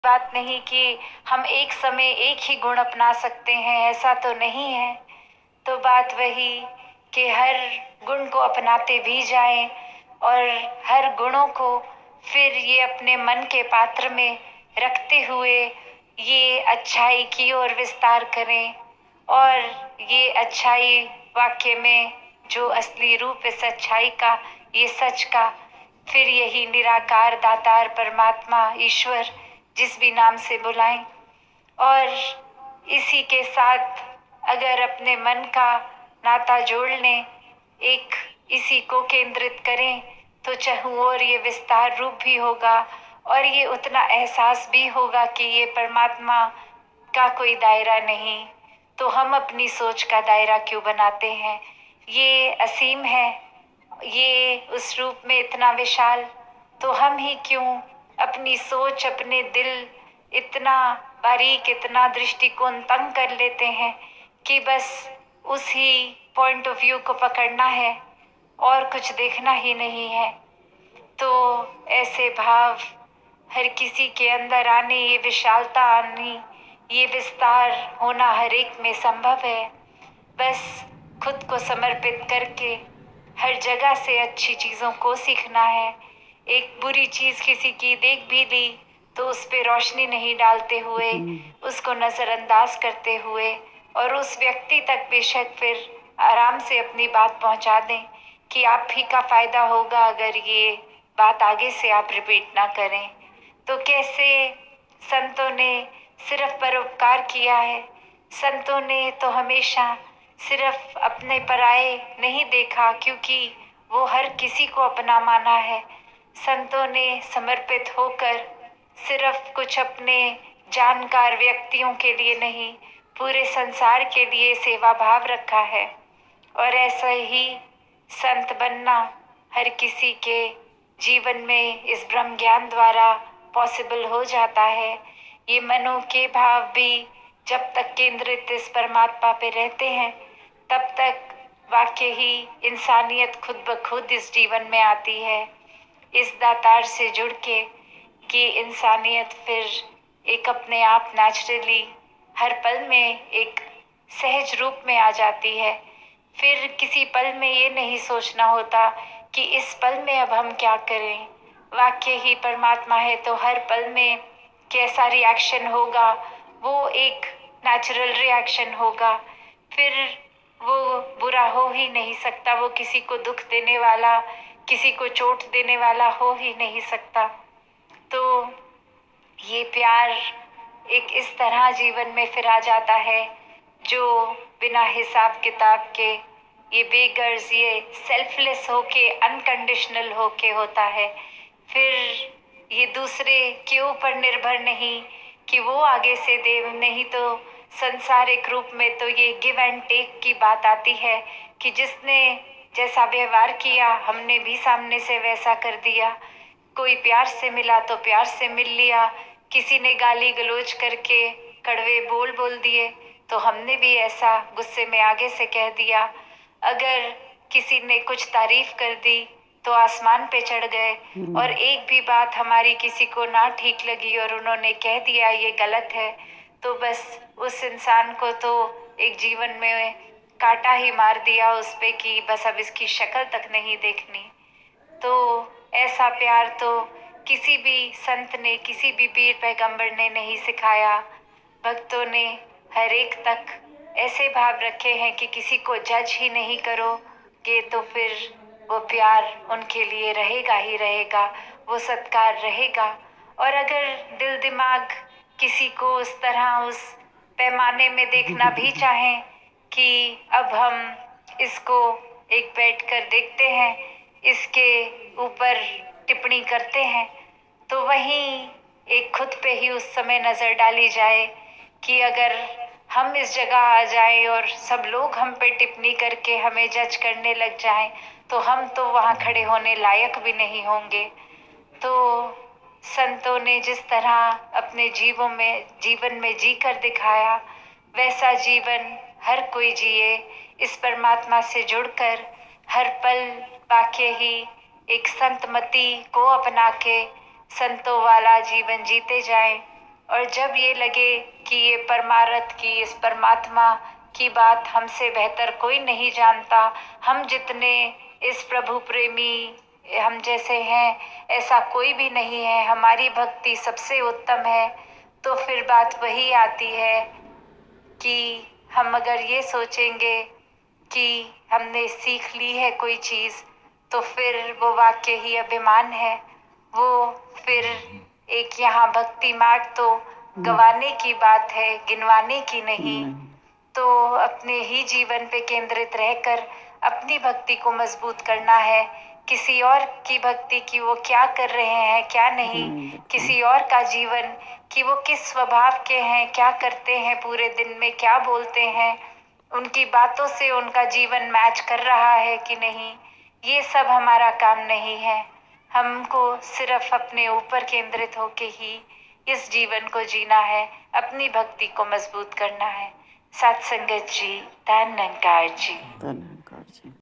बात नहीं कि हम एक समय एक ही गुण अपना सकते हैं, ऐसा तो नहीं है। तो बात वही कि हर गुण को अपनाते भी जाएं और हर गुणों को फिर ये अपने मन के पात्र में रखते हुए ये अच्छाई की ओर विस्तार करें। और ये अच्छाई वाक्य में जो असली रूप इस अच्छाई का, ये सच का, फिर यही निराकार दातार परमात्मा ईश्वर जिस भी नाम से बुलाएं। और इसी के साथ अगर अपने मन का नाता जोड़ लें, एक इसी को केंद्रित करें, तो चाहूं और ये विस्तार रूप भी होगा और ये उतना एहसास भी होगा कि ये परमात्मा का कोई दायरा नहीं, तो हम अपनी सोच का दायरा क्यों बनाते हैं। ये असीम है, ये उस रूप में इतना विशाल, तो हम ही क्यों अपनी सोच, अपने दिल इतना बारीक, इतना दृष्टिकोण तंग कर लेते हैं कि बस उसी पॉइंट ऑफ व्यू को पकड़ना है और कुछ देखना ही नहीं है। तो ऐसे भाव हर किसी के अंदर आने, ये विशालता आनी, ये विस्तार होना हर एक में संभव है। बस खुद को समर्पित करके हर जगह से अच्छी चीज़ों को सीखना है। एक बुरी चीज़ किसी की देख भी ली तो उस पे रोशनी नहीं डालते हुए, उसको नज़रअंदाज करते हुए और उस व्यक्ति तक बेशक फिर आराम से अपनी बात पहुंचा दें कि आप ही का फ़ायदा होगा अगर ये बात आगे से आप रिपीट ना करें। तो कैसे संतों ने सिर्फ परोपकार किया है। संतों ने तो हमेशा सिर्फ अपने पराये नहीं देखा, क्योंकि वो हर किसी को अपना माना है। संतों ने समर्पित होकर सिर्फ कुछ अपने जानकार व्यक्तियों के लिए नहीं, पूरे संसार के लिए सेवा भाव रखा है। और ऐसा ही संत बनना हर किसी के जीवन में इस ब्रह्म ज्ञान द्वारा पॉसिबल हो जाता है। ये मनों के भाव भी जब तक केंद्रित इस परमात्मा पे रहते हैं, तब तक वाकई ही इंसानियत खुद ब खुद इस जीवन में आती है, इस दातार से जुड़ के, कि इंसानियत फिर एक अपने आप नेचुरली हर पल में एक सहज रूप में आ जाती है। फिर किसी पल में ये नहीं सोचना होता कि इस पल में अब हम क्या करें। वाक्य ही परमात्मा है तो हर पल में कैसा रिएक्शन होगा वो एक नेचुरल रिएक्शन होगा। फिर वो बुरा हो ही नहीं सकता, वो किसी को दुख देने वाला, किसी को चोट देने वाला हो ही नहीं सकता। तो ये प्यार एक इस तरह जीवन में फिर आ जाता है जो बिना हिसाब किताब के, ये बेगर्ज, ये सेल्फलेस होके, अनकंडीशनल होके होता है। फिर ये दूसरे के ऊपर निर्भर नहीं कि वो आगे से दे, नहीं तो संसारिक रूप में तो ये गिव एंड टेक की बात आती है कि जिसने जैसा व्यवहार किया हमने भी सामने से वैसा कर दिया। कोई प्यार से मिला तो प्यार से मिल लिया, किसी ने गाली गलौज करके कड़वे बोल बोल दिए तो हमने भी ऐसा गुस्से में आगे से कह दिया। अगर किसी ने कुछ तारीफ कर दी तो आसमान पे चढ़ गए, और एक भी बात हमारी किसी को ना ठीक लगी और उन्होंने कह दिया ये गलत है, तो बस उस इंसान को तो एक जीवन में कांटा ही मार दिया उस पे कि बस अब इसकी शक्ल तक नहीं देखनी। तो ऐसा प्यार तो किसी भी संत ने, किसी भी पीर पैगंबर ने नहीं सिखाया। भक्तों ने हर एक तक ऐसे भाव रखे हैं कि किसी को जज ही नहीं करोगे तो फिर वो प्यार उनके लिए रहेगा ही रहेगा, वो सत्कार रहेगा। और अगर दिल दिमाग किसी को उस तरह, उस पैमाने में देखना भी चाहें कि अब हम इसको एक बैठ कर देखते हैं, इसके ऊपर टिप्पणी करते हैं, तो वहीं एक खुद पे ही उस समय नज़र डाली जाए कि अगर हम इस जगह आ जाएं और सब लोग हम पे टिप्पणी करके हमें जज करने लग जाएं, तो हम तो वहाँ खड़े होने लायक भी नहीं होंगे। तो संतों ने जिस तरह अपने जीवन में जी कर दिखाया, वैसा जीवन हर कोई जिए, इस परमात्मा से जुड़कर हर पल वाकई ही एक संतमति को अपना के संतों वाला जीवन जीते जाएं। और जब ये लगे कि ये परमार्थ की, इस परमात्मा की बात हमसे बेहतर कोई नहीं जानता, हम जितने इस प्रभु प्रेमी हम जैसे हैं ऐसा कोई भी नहीं है, हमारी भक्ति सबसे उत्तम है, तो फिर बात वही आती है कि हम अगर ये सोचेंगे कि हमने सीख ली है कोई चीज़, तो फिर वो वाक्य ही अभिमान है। वो फिर एक यहाँ भक्ति मार्ग तो गवाने की बात है, गिनवाने की नहीं। तो अपने ही जीवन पे केंद्रित रहकर अपनी भक्ति को मजबूत करना है। किसी और की भक्ति की वो क्या कर रहे हैं क्या नहीं, किसी और का जीवन कि वो किस स्वभाव के हैं, क्या करते हैं पूरे दिन में, क्या बोलते हैं, उनकी बातों से उनका जीवन मैच कर रहा है कि नहीं, ये सब हमारा काम नहीं है। हमको सिर्फ अपने ऊपर केंद्रित होके ही इस जीवन को जीना है, अपनी भक्ति को मजबूत करना है। सत्संगत जी, धन निरंकार जी।